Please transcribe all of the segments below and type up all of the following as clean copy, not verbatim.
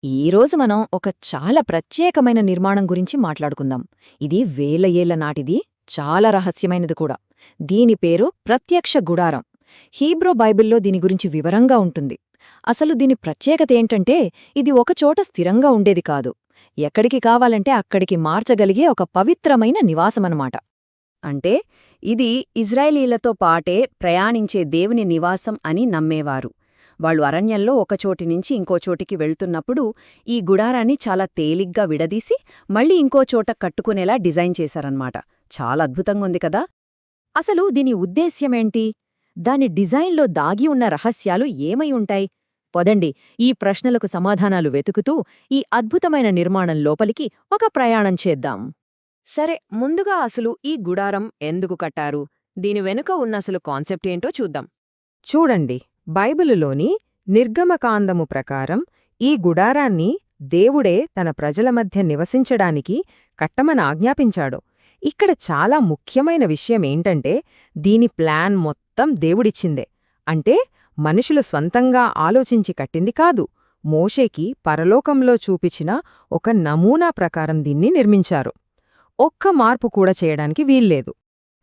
ఈరోజు మనం ఒక చాలా ప్రత్యేకమైన నిర్మాణం గురించి మాట్లాడుకుందాం. ఇది వేల ఏళ్ల నాటిది, చాలా రహస్యమైనది కూడా. దీని పేరు ప్రత్యక్ష గుడారం. హీబ్రూ బైబిల్లో దీని గురించి వివరంగా ఉంటుంది. అసలు దీని ప్రత్యేకతేంటంటే ఇది ఒకచోట స్థిరంగా ఉండేది కాదు. ఎక్కడికి కావాలంటే అక్కడికి మార్చగలిగే ఒక పవిత్రమైన నివాసమనమాట. అంటే ఇది ఇజ్రాయేలీలతో పాటే ప్రయాణించే దేవుని నివాసం అని నమ్మేవారు. వాళ్ళు అరణ్యంలో ఒకచోటి నుంచి ఇంకోచోటికి వెళ్తున్నప్పుడు ఈ గుడారాన్ని చాలా తేలిగ్గా విడదీసి మళ్ళీ ఇంకోచోట కట్టుకునేలా డిజైన్ చేశారన్నమాట. చాలా అద్భుతంగుంది కదా. అసలు దీని ఉద్దేశ్యమేంటి? దాని డిజైన్లో దాగి ఉన్న రహస్యాలు ఏమై ఉంటాయి? పొదండి, ఈ ప్రశ్నలకు సమాధానాలు వెతుకుతూ ఈ అద్భుతమైన నిర్మాణం లోపలికి ఒక ప్రయాణం చేద్దాం. సరే, ముందుగా అసలు ఈ గుడారం ఎందుకు కట్టారు? దీని వెనుక ఉన్న అసలు కాన్సెప్ట్ ఏంటో చూద్దాం. చూడండి, బైబిలులోని నిర్గమకాండము ప్రకారం ఈ గుడారాన్ని దేవుడే తన ప్రజల మధ్య నివసించడానికి కట్టమని ఆజ్ఞాపించాడు. ఇక్కడ చాలా ముఖ్యమైన విషయమేంటంటే దీని ప్లాన్ మొత్తం దేవుడిచ్చిందే. అంటే మనుషులు స్వంతంగా ఆలోచించి కట్టింది కాదు. మోషేకి పరలోకంలో చూపించిన ఒక నమూనా ప్రకారం దీన్ని నిర్మించారు. ఒక్క మార్పు కూడా చేయడానికి వీల్లేదు.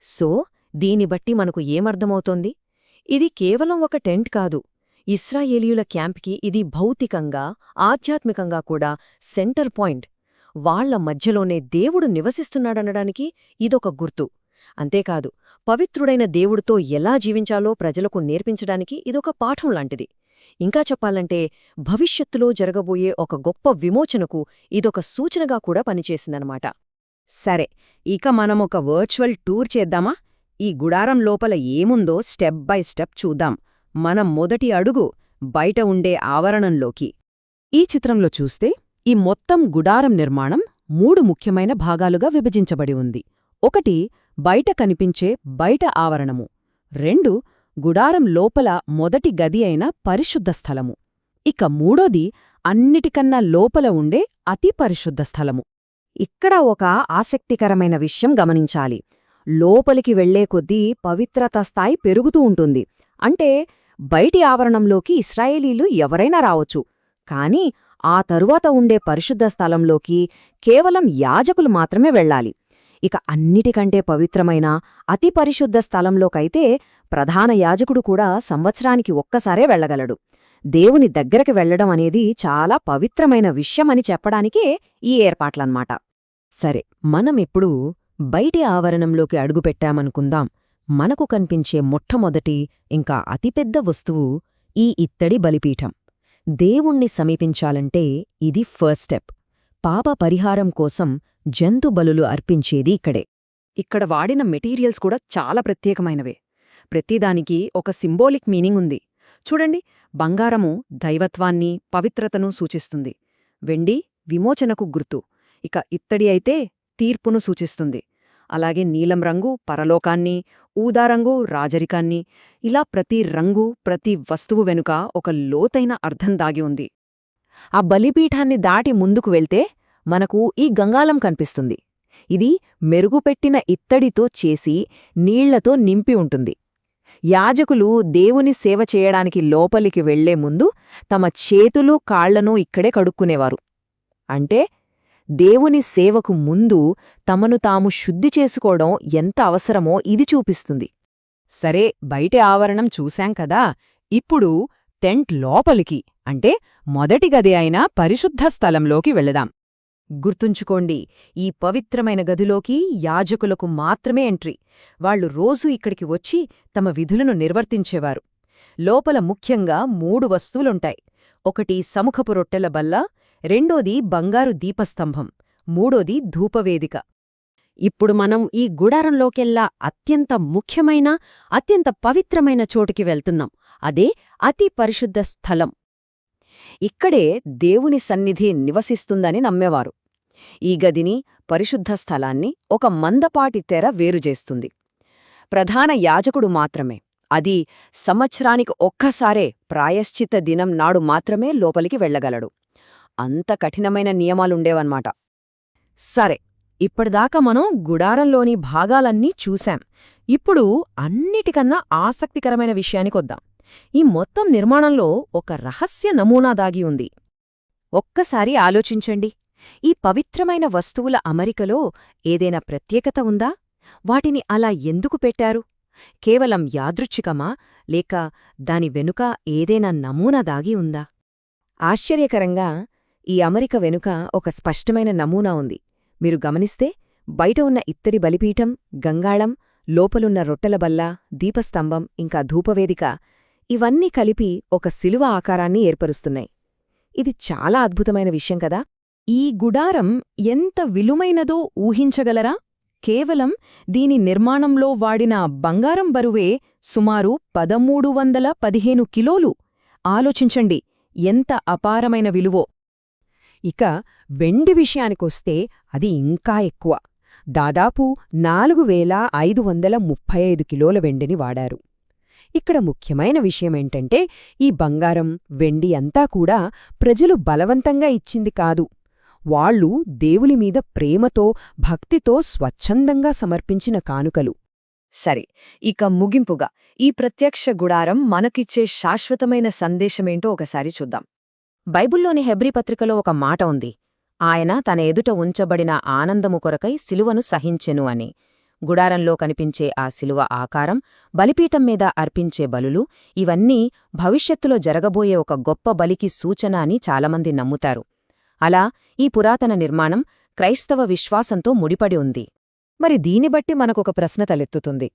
సో, దీని బట్టి మనకు ఏమర్థమవుతోంది? ఇది కేవలం ఒక టెంట్ కాదు. ఇశ్రాయేలీయుల క్యాంప్కి ఇది భౌతికంగా, ఆధ్యాత్మికంగా కూడా సెంటర్ పాయింట్. వాళ్ల మధ్యలోనే దేవుడు నివసిస్తున్నాడనడానికి ఇదొక గుర్తు. అంతేకాదు, పవిత్రుడైన దేవుడితో ఎలా జీవించాలో ప్రజలకు నేర్పించడానికి ఇదొక పాఠం లాంటిది. ఇంకా చెప్పాలంటే భవిష్యత్తులో జరగబోయే ఒక గొప్ప విమోచనకు ఇదొక సూచనగా కూడా పనిచేసిందనమాట. సరే, ఇక మనమొక వర్చువల్ టూర్ చేద్దామా? ఈ గుడారం లోపల ఏముందో స్టెప్ బై స్టెప్ చూద్దాం. మనం మొదటి అడుగు బయట ఉండే ఆవరణంలోకి. ఈ చిత్రంలో చూస్తే ఈ మొత్తం గుడారం నిర్మాణం 3 ముఖ్యమైన భాగాలుగా విభజించబడి ఉంది. 1 బయట కనిపించే బయట ఆవరణము, 2 గుడారం లోపల మొదటి గది అయిన పరిశుద్ధ స్థలము, ఇక 3ది అన్నిటికన్నా లోపల ఉండే అతి పరిశుద్ధ స్థలము. ఇక్కడ ఒక ఆసక్తికరమైన విషయం గమనించాలి. లోపలికి వెళ్లే కొద్దీ పవిత్రత స్థాయి పెరుగుతూ ఉంటుంది. అంటే బయటి ఆవరణంలోకి ఇశ్రాయేలీలు ఎవరైనా రావచ్చు, కాని ఆ తరువాత ఉండే పరిశుద్ధ స్థలంలోకి కేవలం యాజకులు మాత్రమే వెళ్ళాలి. ఇక అన్నిటికంటే పవిత్రమైన అతి పరిశుద్ధ స్థలంలోకైతే ప్రధాన యాజకుడు కూడా సంవత్సరానికి ఒక్కసారే వెళ్లగలడు. దేవుని దగ్గరికి వెళ్లడం అనేది చాలా పవిత్రమైన విషయమని చెప్పడానికే ఈ ఏర్పాట్లన్మాట. సరే, మనమిప్పుడు బయటి ఆవరణంలోకి అడుగుపెట్టామనుకుందాం. మనకు కనిపించే మొట్టమొదటి ఇంకా అతిపెద్ద వస్తువు ఈ ఇత్తడి బలిపీఠం. దేవుణ్ణి సమీపించాలంటే ఇది ఫస్ట్ స్టెప్. పాప పరిహారం కోసం జంతు బలులు అర్పించేది ఇక్కడే. ఇక్కడ వాడిన మెటీరియల్స్ కూడా చాలా ప్రత్యేకమైనవే. ప్రతిదానికి ఒక సింబోలిక్ మీనింగ్ ఉంది. చూడండి, బంగారము దైవత్వాన్ని, పవిత్రతను సూచిస్తుంది. వెండి విమోచనకు గుర్తు. ఇక ఇత్తడి అయితే తీర్పును సూచిస్తుంది. అలాగే నీలం రంగు పరలోకాన్ని, ఊదారంగు రాజరికాన్ని. ఇలా ప్రతి రంగు, ప్రతి వస్తువు వెనుక ఒక లోతైన అర్థం దాగి ఉంది. ఆ బలిపీఠాన్ని దాటి ముందుకు వెళ్తే మనకు ఈ గంగాళం కనిపిస్తుంది. ఇది మెరుగుపెట్టిన ఇత్తడితో చేసి నీళ్లతో నింపి ఉంటుంది. యాజకులు దేవుని సేవ చేయడానికి లోపలికి వెళ్లే ముందు తమ చేతులు కాళ్లను ఇక్కడే కడుక్కునేవారు. అంటే దేవుని సేవకు ముందు తమను తాము శుద్ధి చేసుకోవడం ఎంత అవసరమో ఇది చూపిస్తుంది. సరే, బయటి ఆవరణం చూశాం కదా. ఇప్పుడు టెంట్ లోపలికి, అంటే మొదటి గది అయిన పరిశుద్ధ స్థలంలోకి వెళదాం. గుర్తుంచుకోండి, ఈ పవిత్రమైన గదిలోకి యాజకులకు మాత్రమే ఎంట్రీ. వాళ్లు రోజూ ఇక్కడికి వచ్చి తమ విధులను నిర్వర్తించేవారు. లోపల ముఖ్యంగా 3 వస్తువులుంటాయి. 1 సముఖపు రొట్టెల బల్ల, 2ది బంగారు దీపస్తంభం, 3ది ధూపవేదిక. ఇప్పుడు మనం ఈ గుడారంలోకెల్లా అత్యంత ముఖ్యమైన, అత్యంత పవిత్రమైన చోటుకి వెళ్తున్నాం. అదే అతి పరిశుద్ధ స్థలం. ఇక్కడే దేవుని సన్నిధి నివసిస్తుందని నమ్మేవారు. ఈ గదిని, పరిశుద్ధ స్థలాన్ని ఒక మందపాటి తెర వేరుజేస్తుంది. ప్రధాన యాజకుడు మాత్రమే, అది సంవత్సరానికి ఒక్కసారే ప్రాయశ్చిత్త దినం నాడు మాత్రమే లోపలికి వెళ్లగలడు. అంత కఠినమైన నియమాలుండేవన్నమాట. సరే, ఇప్పటిదాకా మనం గుడారంలోని భాగాలన్నీ చూశాం. ఇప్పుడు అన్నిటికన్నా ఆసక్తికరమైన విషయానికొద్దాం. ఈ మొత్తం నిర్మాణంలో ఒక రహస్య నమూనా దాగి ఉంది. ఒక్కసారి ఆలోచించండి. ఈ పవిత్రమైన వస్తువుల అమరికలో ఏదైనా ప్రత్యేకత ఉందా? వాటిని అలా ఎందుకు పెట్టారు? కేవలం యాదృచ్ఛికమా, లేక దాని వెనుక ఏదైనా నమూనా దాగి ఉందా? ఆశ్చర్యకరంగా ఈ అమరిక వెనుక ఒక స్పష్టమైన నమూనా ఉంది. మీరు గమనిస్తే బయట ఉన్న ఇత్తడి బలిపీఠం, గంగాళం, లోపలున్న రొట్టెల బల్ల, దీపస్తంభం ఇంకా ధూపవేదిక ఇవన్నీ కలిపి ఒక శిలువ ఆకారాన్ని ఏర్పరుస్తున్నాయి. ఇది చాలా అద్భుతమైన విషయం కదా. ఈ గుడారం ఎంత విలువైనదో ఊహించగలరా? కేవలం దీని నిర్మాణంలో వాడిన బంగారం బరువే సుమారు 1315 కిలోలు. ఆలోచించండి, ఎంత అపారమైన విలువో! ఇక వెండి విషయానికొస్తే అది ఇంకా ఎక్కువ. దాదాపు 4535 కిలోల వెండిని వాడారు. ఇక్కడ ముఖ్యమైన విషయమేంటంటే ఈ బంగారం, వెండి అంతా కూడా ప్రజలు బలవంతంగా ఇచ్చింది కాదు. వాళ్ళు దేవునిమీద ప్రేమతో, భక్తితో స్వచ్ఛందంగా సమర్పించిన కానుకలు. సరే, ఇక ముగింపుగా ఈ ప్రత్యక్ష గుడారం మనకిచ్చే శాశ్వతమైన సందేశమేంటో ఒకసారి చూద్దాం. బైబిల్లోని హెబ్రీ పత్రికలో ఒక మాట ఉంది. ఆయన తన ఎదుట ఉంచబడిన ఆనందము కొరకై శిలువను సహించెను అని. గుడారంలో కనిపించే ఆ శిలువ ఆకారం, బలిపీఠం మీద అర్పించే బలులు, ఇవన్నీ భవిష్యత్తులో జరగబోయే ఒక గొప్ప బలికి సూచన అని చాలామంది నమ్ముతారు. అలా ఈ పురాతన నిర్మాణం క్రైస్తవ విశ్వాసంతో ముడిపడి ఉంది. మరి దీని బట్టి మనకొక ప్రశ్న తలెత్తుతుంది.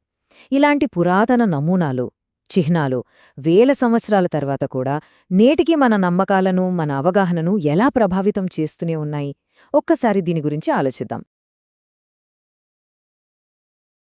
ఇలాంటి పురాతన నమూనాలు, చిహ్నాలు వేల సంవత్సరాల తర్వాత కూడా నేటికి మన నమ్మకాలను, మన అవగాహనను ఎలా ప్రభావితం చేస్తూనే ఉన్నాయి? ఒక్కసారి దీని గురించి ఆలోచిద్దాం.